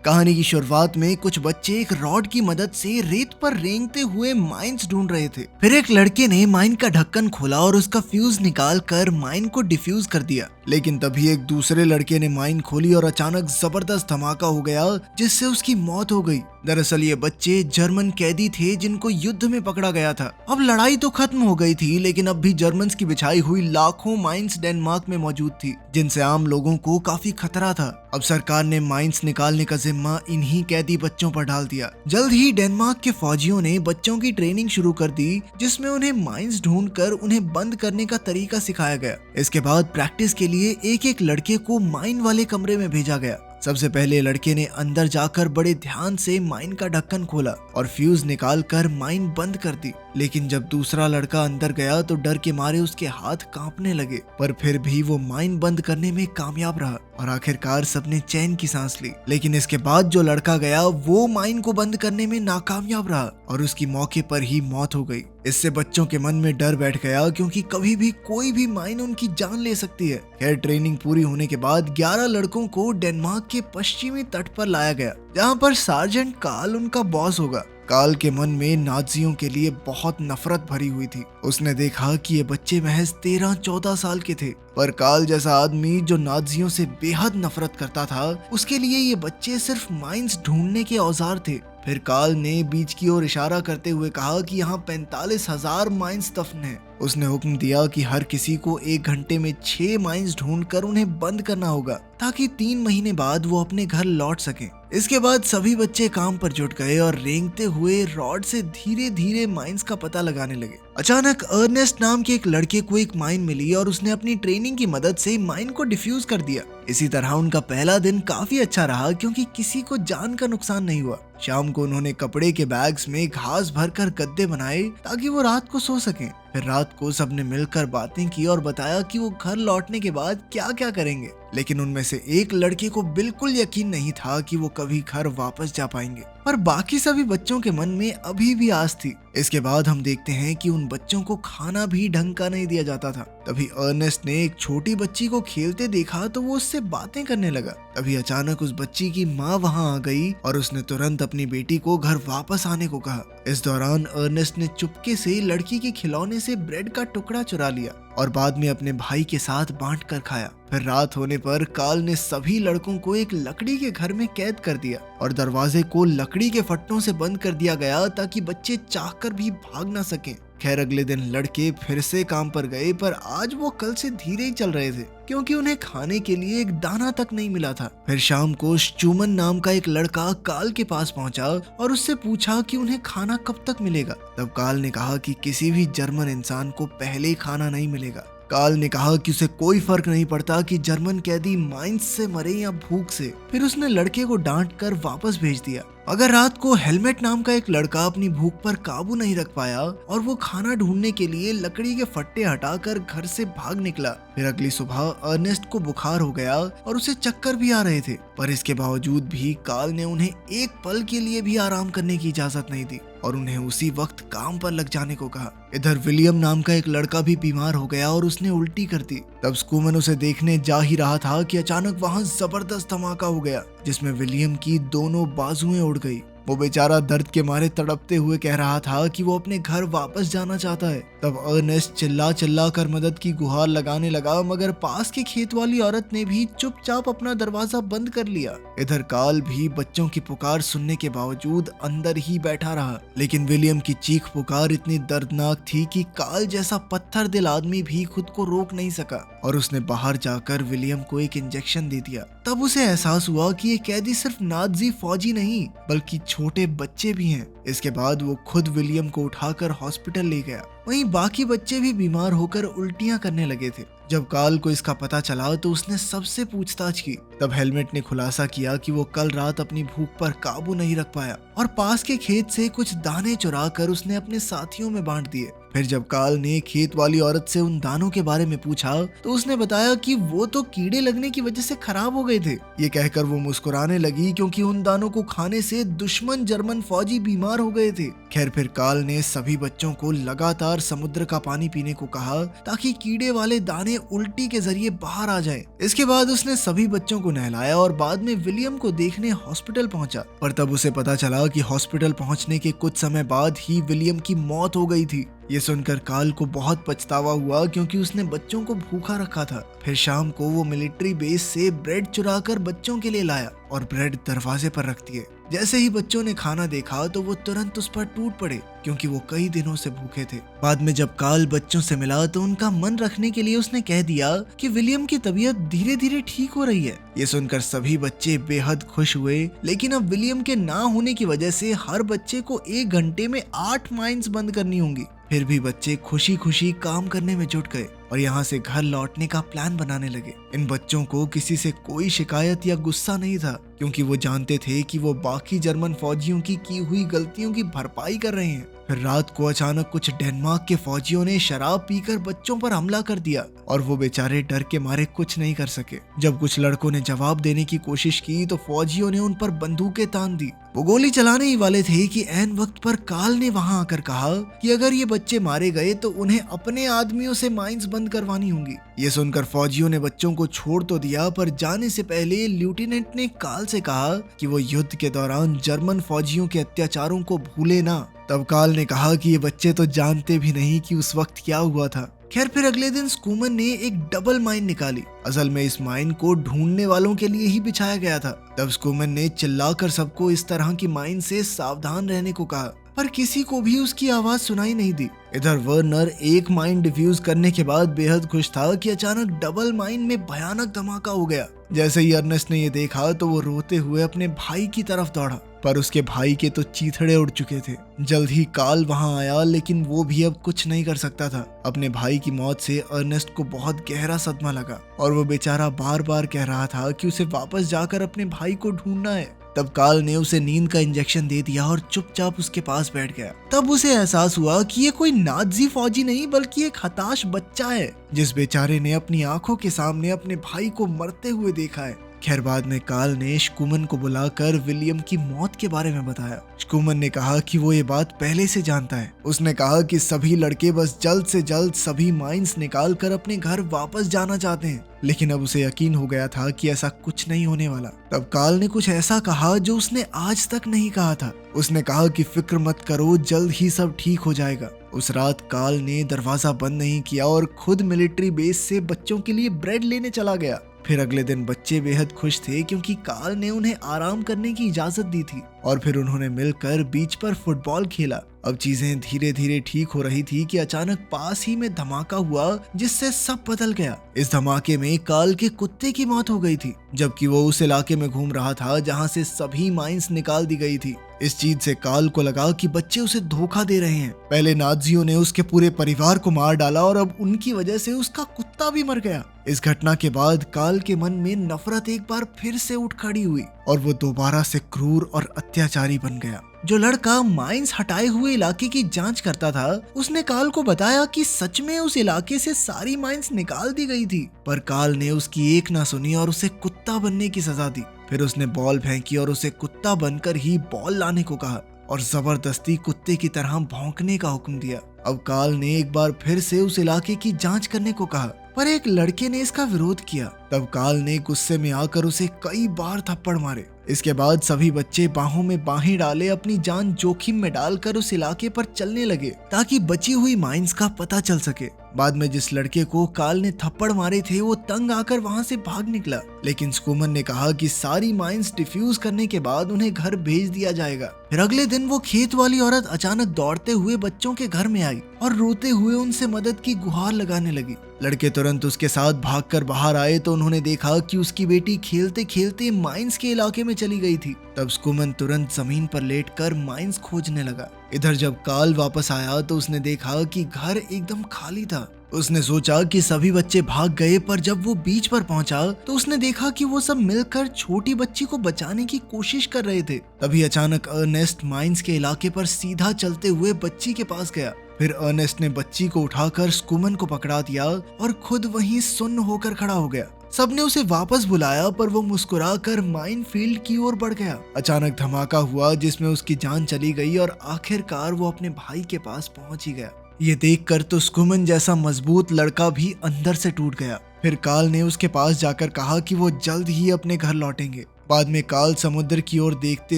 कहानी की शुरुआत में कुछ बच्चे एक रॉड की मदद से रेत पर रेंगते हुए माइंस ढूंढ रहे थे। फिर एक लड़के ने माइन का ढक्कन खोला और उसका फ्यूज निकाल कर माइन को डिफ्यूज कर दिया। लेकिन तभी एक दूसरे लड़के ने माइन खोली और अचानक जबरदस्त धमाका हो गया जिससे उसकी मौत हो गई। दरअसल ये बच्चे जर्मन कैदी थे जिनको युद्ध में पकड़ा गया था। अब लड़ाई तो खत्म हो गई थी, लेकिन अब भी जर्मन्स की बिछाई हुई लाखों माइंस डेनमार्क में मौजूद थी जिनसे आम लोगों को काफी खतरा था। अब सरकार ने माइंस निकालने का जिम्मा इन्हीं कैदी बच्चों पर डाल दिया। जल्द ही डेनमार्क के फौजियों ने बच्चों की ट्रेनिंग शुरू कर दी, जिसमें उन्हें माइंस ढूंढकर उन्हें बंद करने का तरीका सिखाया गया। इसके बाद प्रैक्टिस के लिए एक एक लड़के को माइन वाले कमरे में भेजा गया। सबसे पहले लड़के ने अंदर जाकर बड़े ध्यान से माइन का ढक्कन खोला और फ्यूज निकालकर माइन बंद कर दी। लेकिन जब दूसरा लड़का अंदर गया तो डर के मारे उसके हाथ कांपने लगे, पर फिर भी वो माइन बंद करने में कामयाब रहा और आखिरकार सबने चैन की सांस ली। लेकिन इसके बाद जो लड़का गया वो माइन को बंद करने में नाकामयाब रहा और उसकी मौके पर ही मौत हो गई। इससे बच्चों के मन में डर बैठ गया, क्योंकि कभी भी कोई भी माइन उनकी जान ले सकती है। खैर, ट्रेनिंग पूरी होने के बाद 11 लड़कों को डेनमार्क के पश्चिमी तट पर लाया गया, जहाँ पर सार्जेंट कार्ल उनका बॉस होगा। कार्ल के मन में नाजियों के लिए बहुत नफरत भरी हुई थी। उसने देखा कि ये बच्चे महज 13-14 साल के थे, पर कार्ल जैसा आदमी जो नाजियों से बेहद नफरत करता था, उसके लिए ये बच्चे सिर्फ माइंस ढूंढने के औजार थे। फिर कार्ल ने बीच की ओर इशारा करते हुए कहा कि यहाँ 45,000 माइंस दफन हैं। उसने हुक्म दिया कि हर किसी को 1 घंटे में 6 माइंस ढूंढकर उन्हें बंद करना होगा, ताकि 3 महीने बाद वो अपने घर लौट सकें। इसके बाद सभी बच्चे काम पर जुट गए और रेंगते हुए रॉड से धीरे धीरे माइंस का पता लगाने लगे। अचानक अर्नेस्ट नाम के एक लड़के को एक माइन मिली और उसने अपनी ट्रेनिंग की मदद से माइन को डिफ्यूज कर दिया। इसी तरह उनका पहला दिन काफी अच्छा रहा, क्योंकि किसी को जान का नुकसान नहीं हुआ। शाम को उन्होंने कपड़े के बैग्स में घास भरकर गद्दे बनाए ताकि वो रात को सो सकें। फिर रात को सबने मिलकर बातें की और बताया कि वो घर लौटने के बाद क्या क्या करेंगे। लेकिन उनमें से एक लड़के को बिल्कुल यकीन नहीं था कि वो कभी घर वापस जा पाएंगे, पर बाकी सभी बच्चों के मन में अभी भी आस थी। इसके बाद हम देखते हैं कि उन बच्चों को खाना भी ढंग का नहीं दिया जाता था। तभी अर्नेस्ट ने एक छोटी बच्ची को खेलते देखा तो वो उससे बातें करने लगा। तभी अचानक उस बच्ची की माँ वहाँ आ गई और उसने तुरंत अपनी बेटी को घर वापस आने को कहा। इस दौरान अर्नेस्ट ने चुपके से लड़की के खिलौने से ब्रेड का टुकड़ा चुरा लिया और बाद में अपने भाई के साथ बांट कर खाया। फिर रात होने पर कार्ल ने सभी लड़कों को एक लकड़ी के घर में कैद कर दिया और दरवाजे को लकड़ी के फट्टों से बंद कर दिया गया ताकि बच्चे चाहकर भी भाग ना सकें। खैर, अगले दिन लड़के फिर से काम पर गए, पर आज वो कल से धीरे ही चल रहे थे, क्योंकि उन्हें खाने के लिए एक दाना तक नहीं मिला था। फिर शाम को स्चूमन नाम का एक लड़का कार्ल के पास पहुंचा और उससे पूछा कि उन्हें खाना कब तक मिलेगा। तब कार्ल ने कहा कि किसी भी जर्मन इंसान को पहले ही खाना नहीं मिलेगा। कार्ल ने कहा कि उसे कोई फर्क नहीं पड़ता कि जर्मन कैदी माइंस से मरे या भूख से। फिर उसने लड़के को डांट कर वापस भेज दिया। अगर रात को हेलमेट नाम का एक लड़का अपनी भूख पर काबू नहीं रख पाया और वो खाना ढूंढने के लिए लकड़ी के फट्टे हटाकर घर से भाग निकला। फिर अगली सुबह अर्नेस्ट को बुखार हो गया और उसे चक्कर भी आ रहे थे, पर इसके बावजूद भी कार्ल ने उन्हें एक पल के लिए भी आराम करने की इजाजत नहीं दी और उन्हें उसी वक्त काम पर लग जाने को कहा। इधर विलियम नाम का एक लड़का भी बीमार हो गया और उसने उल्टी कर दी। तब स्कूमन उसे देखने जा ही रहा था कि अचानक वहां जबरदस्त धमाका हो गया, जिसमें विलियम की दोनों बाजुएं उड़ गई। वो बेचारा दर्द के मारे तड़पते हुए कह रहा था कि वो अपने घर वापस जाना चाहता है। तब अर्नेस्ट चिल्ला चिल्ला कर मदद की गुहार लगाने लगा, मगर पास की खेत वाली औरत ने भी चुपचाप अपना दरवाजा बंद कर लिया। इधर कार्ल भी बच्चों की पुकार सुनने के बावजूद अंदर ही बैठा रहा, लेकिन विलियम की चीख पुकार इतनी दर्दनाक थी कि कार्ल जैसा पत्थर दिल आदमी भी खुद को रोक नहीं सका और उसने बाहर जाकर विलियम को एक इंजेक्शन दे दिया। तब उसे एहसास हुआ कि ये कैदी सिर्फ नाजी फौजी नहीं बल्कि छोटे बच्चे भी हैं। इसके बाद वो खुद विलियम को उठाकर हॉस्पिटल ले गया। वहीं बाकी बच्चे भी बीमार होकर उल्टियां करने लगे थे। जब कार्ल को इसका पता चला तो उसने सबसे पूछताछ की। तब हेलमेट ने खुलासा किया कि वो कल रात अपनी भूख पर काबू नहीं रख पाया और पास के खेत से कुछ दाने चुरा कर उसने अपने साथियों में बांट दिए। फिर जब कार्ल ने खेत वाली औरत से उन दानों के बारे में पूछा तो उसने बताया कि वो तो कीड़े लगने की वजह से खराब हो गए थे। ये कहकर वो मुस्कुराने लगी क्योंकि उन दानों को खाने से दुश्मन जर्मन फौजी बीमार हो गए थे। खैर फिर कार्ल ने सभी बच्चों को लगातार समुद्र का पानी पीने को कहा ताकि कीड़े वाले दाने उल्टी के जरिए बाहर आ जाएं। इसके बाद उसने सभी बच्चों को नहलाया और बाद में विलियम को देखने हॉस्पिटल पहुंचा, पर तब उसे पता चला कि हॉस्पिटल पहुंचने के कुछ समय बाद ही विलियम की मौत हो गई थी। ये सुनकर कार्ल को बहुत पछतावा हुआ क्योंकि उसने बच्चों को भूखा रखा था। फिर शाम को वो मिलिट्री बेस से ब्रेड चुराकर बच्चों के लिए लाया और ब्रेड दरवाजे पर रख दिए। जैसे ही बच्चों ने खाना देखा तो वो तुरंत उस पर टूट पड़े क्योंकि वो कई दिनों से भूखे थे। बाद में जब कार्ल बच्चों से मिला तो उनका मन रखने के लिए उसने कह दिया कि विलियम की तबीयत धीरे धीरे ठीक हो रही है। ये सुनकर सभी बच्चे बेहद खुश हुए, लेकिन अब विलियम के ना होने की वजह से हर बच्चे को 1 घंटे में 8 माइंस बंद करनी होंगी। फिर भी बच्चे खुशी खुशी काम करने में जुट गए और यहाँ से घर लौटने का प्लान बनाने लगे। इन बच्चों को किसी से कोई शिकायत या गुस्सा नहीं था क्योंकि वो जानते थे कि वो बाकी जर्मन फौजियों की हुई गलतियों की भरपाई कर रहे हैं। फिर रात को अचानक कुछ डेनमार्क के फौजियों ने शराब पीकर बच्चों पर हमला कर दिया और वो बेचारे डर के मारे कुछ नहीं कर सके। जब कुछ लड़कों ने जवाब देने की कोशिश की तो फौजियों ने उन पर बंदूकें तान दी। वो गोली चलाने ही वाले थे कि ऐन वक्त पर कार्ल ने वहां आकर कहा कि अगर ये बच्चे मारे गए तो उन्हें अपने आदमियों से माइंस बंद करवानी होंगी। ये सुनकर फौजियों ने बच्चों को छोड़ तो दिया, पर जाने से पहले लेफ्टिनेंट ने कार्ल से कहा कि वो युद्ध के दौरान जर्मन फौजियों के अत्याचारों को भूले ना। तब कार्ल ने कहा कि ये बच्चे तो जानते भी नहीं कि उस वक्त क्या हुआ था। खैर फिर अगले दिन स्कूमन ने एक डबल माइन निकाली। असल में इस माइन को ढूंढने वालों के लिए ही बिछाया गया था। तब स्कूमन ने चिल्लाकर सबको इस तरह की माइन से सावधान रहने को कहा, पर किसी को भी उसकी आवाज सुनाई नहीं दी। इधर वर्नर एक माइन डिफ्यूज करने के बाद बेहद खुश था कि अचानक डबल माइन में भयानक धमाका हो गया। जैसे ही अर्नेस्ट ने ये देखा तो वो रोते हुए अपने भाई की तरफ दौड़ा, पर उसके भाई के तो चीथड़े उड़ चुके थे। जल्द ही कार्ल वहां आया, लेकिन वो भी अब कुछ नहीं कर सकता था। अपने भाई की मौत से अर्नेस्ट को बहुत गहरा सदमा लगा और वो बेचारा बार बार कह रहा था कि उसे वापस जाकर अपने भाई को ढूंढना है। तब कार्ल ने उसे नींद का इंजेक्शन दे दिया और चुपचाप उसके पास बैठ गया। तब उसे एहसास हुआ कि ये कोई नाजी फौजी नहीं बल्कि एक हताश बच्चा है जिस बेचारे ने अपनी आंखों के सामने अपने भाई को मरते हुए देखा है। खैर बाद में कार्ल ने स्कूमन को बुलाकर विलियम की मौत के बारे में बताया। स्कूमन ने कहा कि वो ये बात पहले से जानता है। उसने कहा कि सभी लड़के बस जल्द से जल्द सभी माइंस निकाल कर अपने घर वापस जाना चाहते हैं, लेकिन अब उसे यकीन हो गया था कि ऐसा कुछ नहीं होने वाला। तब कार्ल ने कुछ ऐसा कहा जो उसने आज तक नहीं कहा था। उसने कहा कि फिक्र मत करो, जल्द ही सब ठीक हो जाएगा। उस रात कार्ल ने दरवाजा बंद नहीं किया और खुद मिलिट्री बेस से बच्चों के लिए ब्रेड लेने चला गया। फिर अगले दिन बच्चे बेहद खुश थे क्योंकि कार्ल ने उन्हें आराम करने की इजाजत दी थी और फिर उन्होंने मिलकर बीच पर फुटबॉल खेला। अब चीजें धीरे धीरे ठीक हो रही थी कि अचानक पास ही में धमाका हुआ जिससे सब बदल गया। इस धमाके में कार्ल के कुत्ते की मौत हो गई थी, जबकि वो उस इलाके में घूम रहा था जहां से सभी माइंस निकाल दी गई थी। इस चीज से कार्ल को लगा कि बच्चे उसे धोखा दे रहे हैं। पहले नाजियों ने उसके पूरे परिवार को मार डाला और अब उनकी वजह से उसका कुत्ता भी मर गया। इस घटना के बाद कार्ल के मन में नफरत एक बार फिर से उठ खड़ी हुई और वो दोबारा से क्रूर और अत्याचारी बन गया। जो लड़का माइंस हटाए हुए इलाके की जांच करता था उसने कार्ल को बताया कि सच में उस इलाके से सारी माइंस निकाल दी गई थी, पर कार्ल ने उसकी एक ना सुनी और उसे कुत्ता बनने की सजा दी। फिर उसने बॉल फेंकी और उसे कुत्ता बनकर ही बॉल लाने को कहा और जबरदस्ती कुत्ते की तरह भौंकने का हुक्म दिया। अब कार्ल ने एक बार फिर से उस इलाके की जांच करने को कहा, पर एक लड़के ने इसका विरोध किया। तब कार्ल ने गुस्से में आकर उसे कई बार थप्पड़ मारे। इसके बाद सभी बच्चे बाहों में बाहें डाले अपनी जान जोखिम में डालकर उस इलाके पर चलने लगे ताकि बची हुई माइंस का पता चल सके। बाद में जिस लड़के को कार्ल ने थप्पड़ मारे थे वो तंग आकर वहां से भाग निकला, लेकिन स्कूमन ने कहा कि सारी माइंस डिफ्यूज करने के बाद उन्हें घर भेज दिया जाएगा। फिर अगले दिन वो खेत वाली औरत अचानक दौड़ते हुए बच्चों के घर में आई और रोते हुए उनसे मदद की गुहार लगाने लगी। लड़के तुरंत उसके साथ भागकर बाहर आए तो उन्होंने देखा कि उसकी बेटी खेलते खेलते माइंस के इलाके में चली गई थी। तब स्कूमन तुरंत जमीन पर लेटकर माइंस खोजने लगा। इधर जब कार्ल वापस आया तो उसने देखा कि घर एकदम खाली था। उसने सोचा कि सभी बच्चे भाग गए, पर जब वो बीच पर पहुंचा तो उसने देखा कि वो सब मिलकर छोटी बच्ची को बचाने की कोशिश कर रहे थे। तभी अचानक अर्नेस्ट माइंस के इलाके पर सीधा चलते हुए बच्ची के पास गया। फिर अर्नेस्ट ने बच्ची को उठाकर स्कूमन को पकड़ा दिया और खुद वहीं सुन्न होकर खड़ा हो गया। सबने उसे वापस बुलाया पर वो मुस्कुराकर माइनफील्ड की ओर बढ़ गया। अचानक धमाका हुआ जिसमें उसकी जान चली गई और आखिरकार वो अपने भाई के पास पहुंच ही गया। ये देखकर तो स्कूमन जैसा मजबूत लड़का भी अंदर से टूट गया। फिर कार्ल ने उसके पास जाकर कहा कि वो जल्द ही अपने घर लौटेंगे। बाद में कार्ल समुद्र की ओर देखते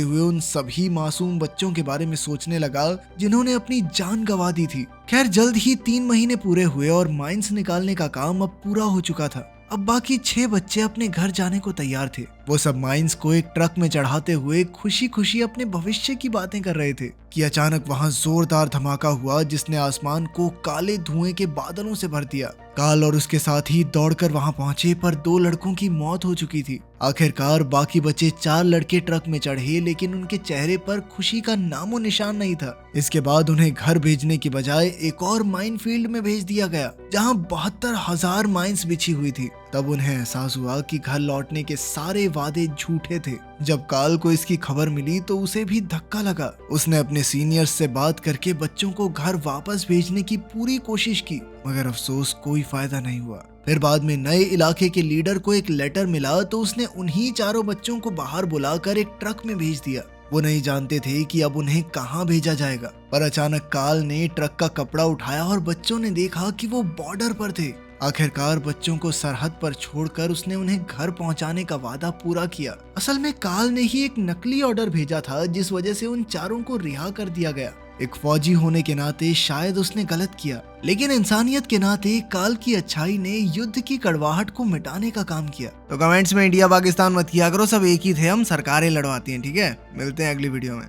हुए उन सभी मासूम बच्चों के बारे में सोचने लगा जिन्होंने अपनी जान गंवा दी थी। खैर जल्द ही 3 महीने पूरे हुए और माइंस निकालने का काम अब पूरा हो चुका था। अब बाकी 6 बच्चे अपने घर जाने को तैयार थे। वो सब माइंस को एक ट्रक में चढ़ाते हुए खुशी खुशी अपने भविष्य की बातें कर रहे थे कि अचानक वहां जोरदार धमाका हुआ जिसने आसमान को काले धुएं के बादलों से भर दिया। कार्ल और उसके साथी दौड़कर वहां पहुंचे पर 2 लड़कों की मौत हो चुकी थी। आखिरकार बाकी बचे 4 लड़के ट्रक में चढ़े लेकिन उनके चेहरे पर खुशी का नामो निशान नहीं था। इसके बाद उन्हें घर भेजने की बजाय एक और माइनफील्ड में भेज दिया गया जहां 72,000 माइंस बिछी हुई थी। तब उन्हें एहसास हुआ कि घर लौटने के सारे वादे झूठे थे। जब कार्ल को इसकी खबर मिली तो उसे भी धक्का लगा। उसने अपने सीनियर्स से बात करके बच्चों को घर वापस भेजने की पूरी कोशिश की मगर अफसोस कोई फायदा नहीं हुआ। फिर बाद में नए इलाके के लीडर को एक लेटर मिला तो उसने उन्हीं 4 बच्चों को बाहर बुलाकर एक ट्रक में भेज दिया। वो नहीं जानते थे कि अब उन्हें कहाँ भेजा जाएगा। पर अचानक कार्ल ने ट्रक का कपड़ा उठाया और बच्चों ने देखा कि वो बॉर्डर पर थे। आखिरकार बच्चों को सरहद पर छोड़कर उसने उन्हें घर पहुंचाने का वादा पूरा किया। असल में कार्ल ने ही एक नकली ऑर्डर भेजा था जिस वजह से उन 4 को रिहा कर दिया गया। एक फौजी होने के नाते शायद उसने गलत किया लेकिन इंसानियत के नाते कार्ल की अच्छाई ने युद्ध की कड़वाहट को मिटाने का काम किया। तो कमेंट्स में इंडिया पाकिस्तान मत किया करो, सब एक ही थे, हम सरकारें लड़वाती हैं। ठीक है, मिलते हैं अगली वीडियो में।